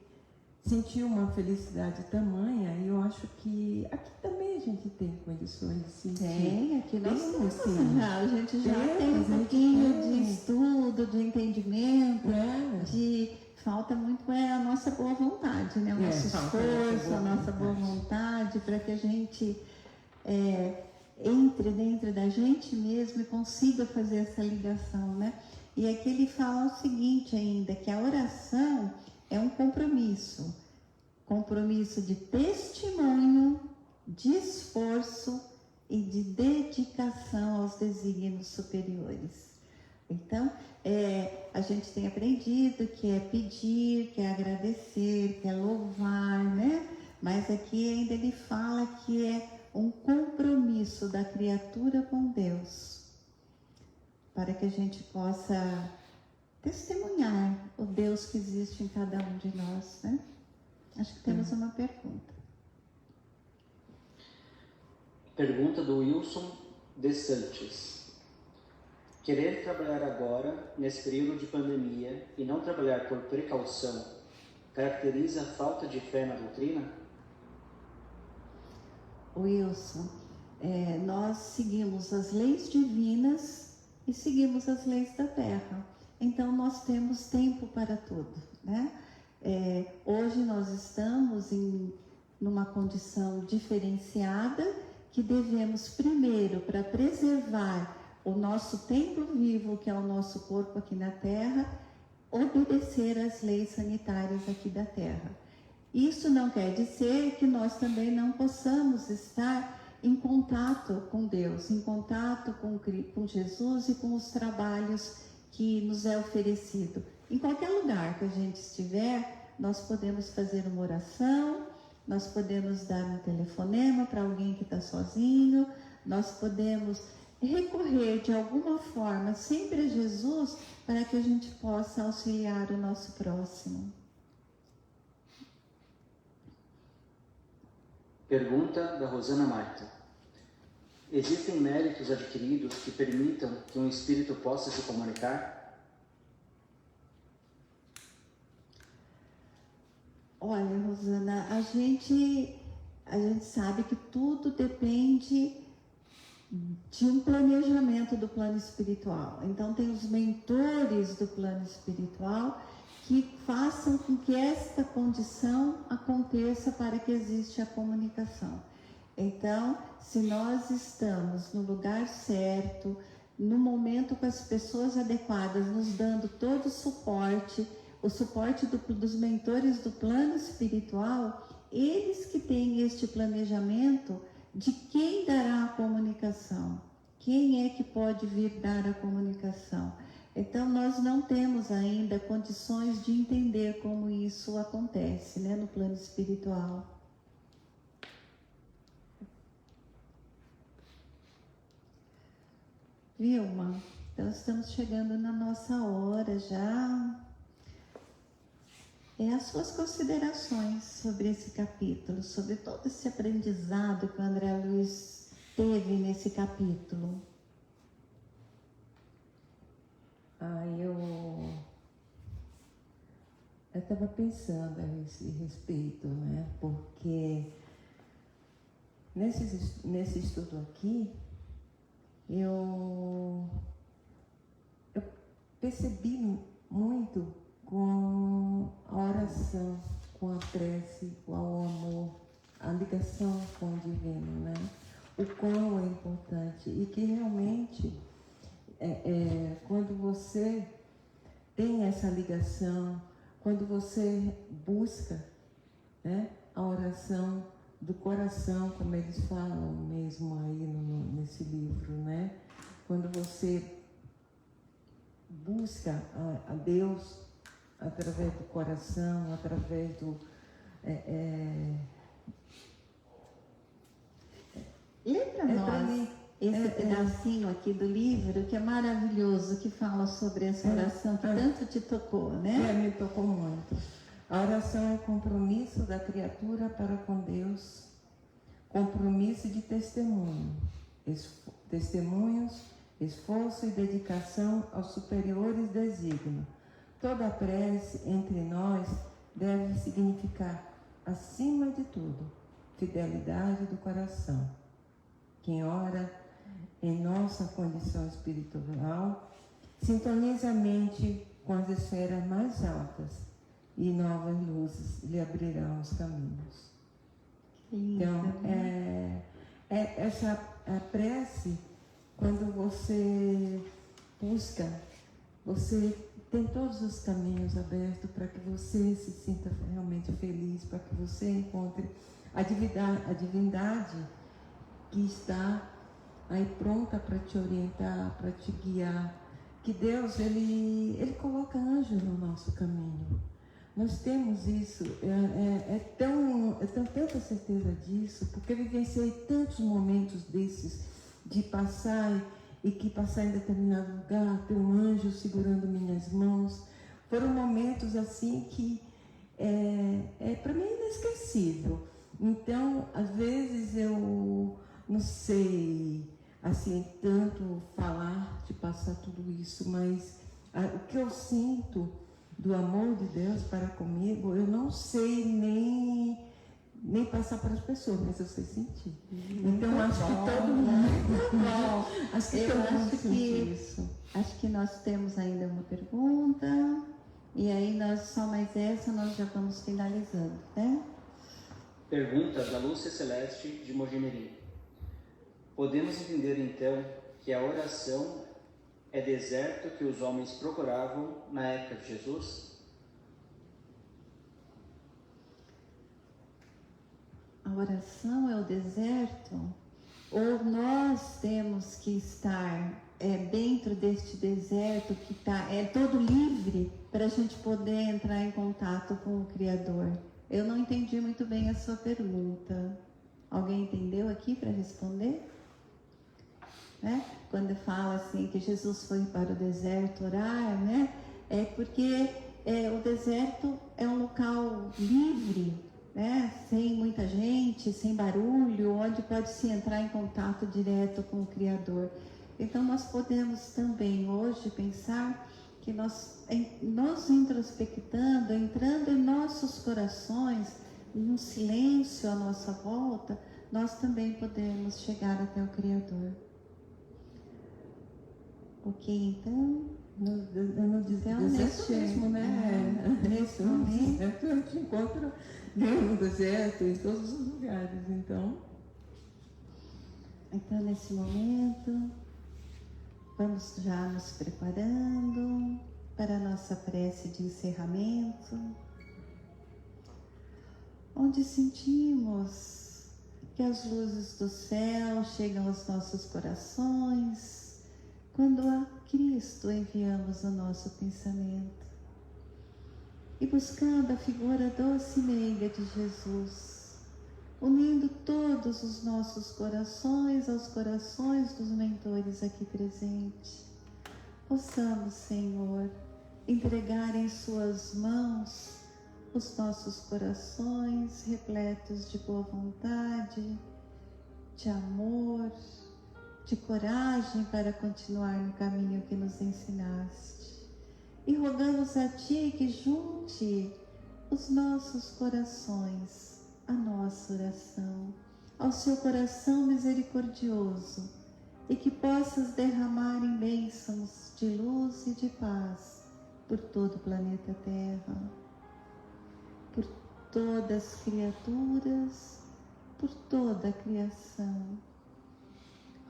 S2: sentiu uma felicidade tamanha, e eu acho que aqui também a gente tem condições de sentir.
S1: Tem, aqui nós temos,
S2: sim.
S1: a gente já tem um pouquinho de estudo, de entendimento, falta muito a nossa boa vontade, né? O nosso esforço, a nossa boa vontade, para que a gente entre dentro da gente mesmo e consiga fazer essa ligação, né? E aqui ele fala o seguinte ainda, que a oração é um compromisso de testemunho, de esforço e de dedicação aos desígnios superiores. Então, a gente tem aprendido que é pedir, que é agradecer, que é louvar, né? Mas aqui ainda ele fala que é um compromisso da criatura com Deus, para que a gente possa testemunhar o Deus que existe em cada um de nós, né? Acho que temos uma pergunta.
S3: Pergunta do Wilson de Santos. Querer trabalhar agora, nesse período de pandemia, e não trabalhar por precaução, caracteriza a falta de fé na doutrina?
S1: Wilson, nós seguimos as leis divinas e seguimos as leis da terra. Então nós temos tempo para tudo, né? Hoje nós estamos numa condição diferenciada, que devemos primeiro, para preservar o nosso templo vivo, que é o nosso corpo aqui na terra, obedecer às leis sanitárias aqui da terra. Isso não quer dizer que nós também não possamos estar em contato com Deus, em contato com Jesus e com os trabalhos que nos é oferecido. Em qualquer lugar que a gente estiver, nós podemos fazer uma oração, nós podemos dar um telefonema para alguém que está sozinho, nós podemos recorrer de alguma forma sempre a Jesus para que a gente possa auxiliar o nosso próximo.
S3: Pergunta da Rosana Marta. Existem méritos adquiridos que permitam que um espírito possa se comunicar?
S1: Olha, Rosana, a gente sabe que tudo depende de um planejamento do plano espiritual. Então tem os mentores do plano espiritual que façam com que esta condição aconteça para que exista a comunicação. Então, se nós estamos no lugar certo, no momento com as pessoas adequadas, nos dando todo o suporte dos mentores do plano espiritual, eles que têm este planejamento de quem dará a comunicação, quem é que pode vir dar a comunicação. Então, nós não temos ainda condições de entender como isso acontece, né, no plano espiritual. Vilma, então estamos chegando na nossa hora já. As suas considerações sobre esse capítulo, sobre todo esse aprendizado que o André Luiz teve nesse capítulo.
S2: Eu estava pensando a esse respeito, né? Porque nesse estudo aqui, eu percebi muito com a oração, com a prece, com o amor, a ligação com o divino, né? O quão é importante e que realmente quando você tem essa ligação, quando você busca, né, a oração do coração, como eles falam mesmo aí nesse livro, né? Quando você busca a Deus através do coração, através do...
S1: Lê para nós esse pedacinho aqui do livro, que é maravilhoso, que fala sobre essa oração que tanto te tocou, né?
S2: Me tocou muito. A oração é o compromisso da criatura para com Deus, compromisso de testemunhos, esforço e dedicação aos superiores desígnios. Toda prece entre nós deve significar, acima de tudo, fidelidade do coração. Quem ora em nossa condição espiritual sintoniza a mente com as esferas mais altas e novas luzes lhe abrirão os caminhos. Então, essa prece, quando você busca, você tem todos os caminhos abertos para que você se sinta realmente feliz, para que você encontre a divindade que está aí pronta para te orientar, para te guiar. Que Deus, Ele coloca anjos no nosso caminho. Nós temos isso, eu tenho tanta certeza disso, porque eu vivenciei tantos momentos desses, de passar em determinado lugar, ter um anjo segurando minhas mãos. Foram momentos assim que para mim é inesquecível. Então, às vezes eu não sei assim tanto falar, de passar tudo isso, mas o que eu sinto do amor de Deus para comigo, eu não sei nem passar para as pessoas, mas eu sei sentir. Então, acho que todo mundo...
S1: Acho que nós temos ainda uma pergunta, e aí só mais essa, nós já vamos finalizando, né?
S3: Pergunta da Lúcia Celeste de Mojimirim. Podemos entender então que a oração é deserto que os homens procuravam na época de Jesus?
S1: A oração é o deserto? Ou nós temos que estar dentro deste deserto que é todo livre para a gente poder entrar em contato com o Criador? Eu não entendi muito bem a sua pergunta. Alguém entendeu aqui para responder? Quando fala assim que Jesus foi para o deserto orar, né? É porque o deserto é um local livre, né? Sem muita gente, sem barulho, onde pode-se entrar em contato direto com o Criador. Então nós podemos também hoje pensar que nós nos introspectando, entrando em nossos corações, num silêncio à nossa volta, nós também podemos chegar até o Criador. Ok, então,
S2: No deserto mesmo, né?
S1: Nesse
S2: No
S1: momento.
S2: deserto a gente encontra no deserto, em todos os lugares. Então,
S1: Nesse momento, vamos já nos preparando para a nossa prece de encerramento, onde sentimos que as luzes do céu chegam aos nossos corações quando a Cristo enviamos o nosso pensamento e buscando a figura doce e meiga de Jesus, unindo todos os nossos corações aos corações dos mentores aqui presentes. Possamos, Senhor, entregar em Suas mãos os nossos corações repletos de boa vontade, de amor, de coragem para continuar no caminho que nos ensinaste. E rogamos a Ti que junte os nossos corações à nossa oração, ao Seu coração misericordioso, e que possas derramar em bênçãos de luz e de paz por todo o planeta Terra, por todas as criaturas, por toda a criação.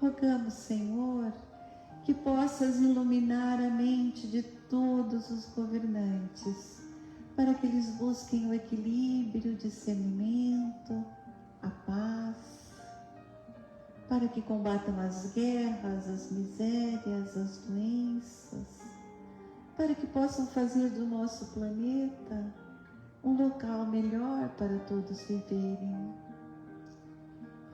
S1: Rogamos, Senhor, que possas iluminar a mente de todos os governantes, para que eles busquem o equilíbrio, o discernimento, a paz, para que combatam as guerras, as misérias, as doenças, para que possam fazer do nosso planeta um local melhor para todos viverem.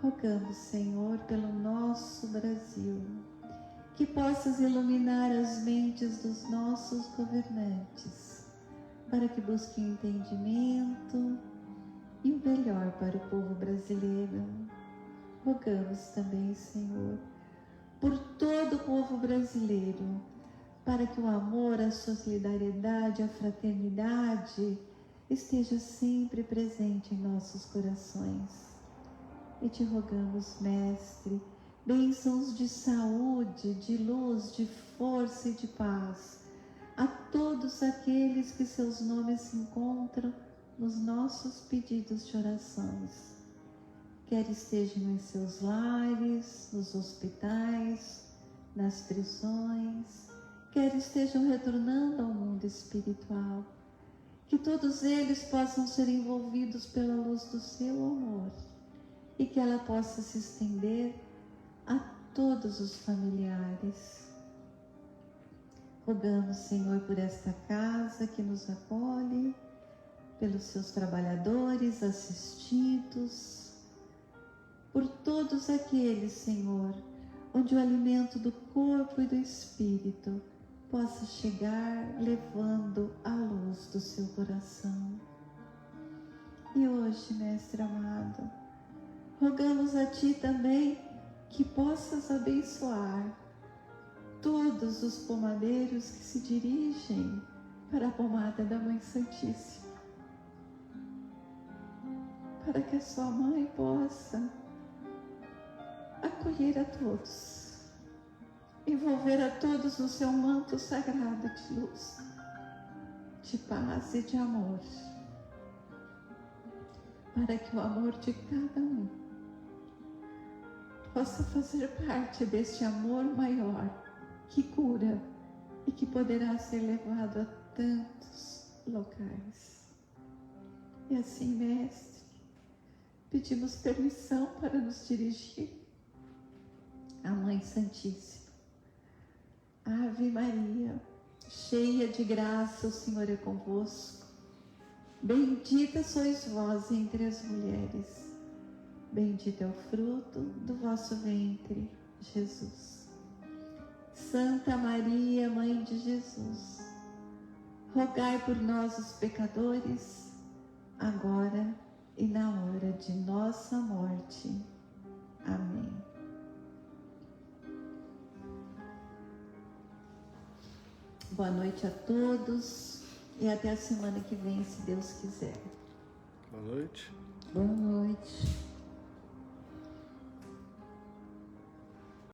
S1: Rogamos, Senhor, pelo nosso Brasil, que possas iluminar as mentes dos nossos governantes, para que busquem entendimento e o melhor para o povo brasileiro. Rogamos também, Senhor, por todo o povo brasileiro, para que o amor, a solidariedade, a fraternidade esteja sempre presente em nossos corações. E te rogamos, Mestre, bênçãos de saúde, de luz, de força e de paz a todos aqueles que seus nomes se encontram nos nossos pedidos de orações, quer estejam em seus lares, nos hospitais, nas prisões, quer estejam retornando ao mundo espiritual, que todos eles possam ser envolvidos pela luz do seu amor e que ela possa se estender a todos os familiares. Rogamos, Senhor, por esta casa que nos acolhe, pelos seus trabalhadores assistidos, por todos aqueles, Senhor, onde o alimento do corpo e do espírito possa chegar levando a luz do seu coração. E hoje, Mestre amado, rogamos a Ti também que possas abençoar todos os pomadeiros que se dirigem para a pomada da Mãe Santíssima, para que a sua Mãe possa acolher a todos, envolver a todos no seu manto sagrado de luz, de paz e de amor, para que o amor de cada um possa fazer parte deste amor maior que cura e que poderá ser levado a tantos locais. E assim, Mestre, pedimos permissão para nos dirigir à Mãe Santíssima. Ave Maria, cheia de graça, o Senhor é convosco. Bendita sois vós entre as mulheres. Bendito é o fruto do vosso ventre, Jesus. Santa Maria, Mãe de Jesus, rogai por nós, os pecadores, agora e na hora de nossa morte. Amém. Boa noite a todos e até a semana que vem, se Deus quiser.
S4: Boa noite.
S2: boa noite.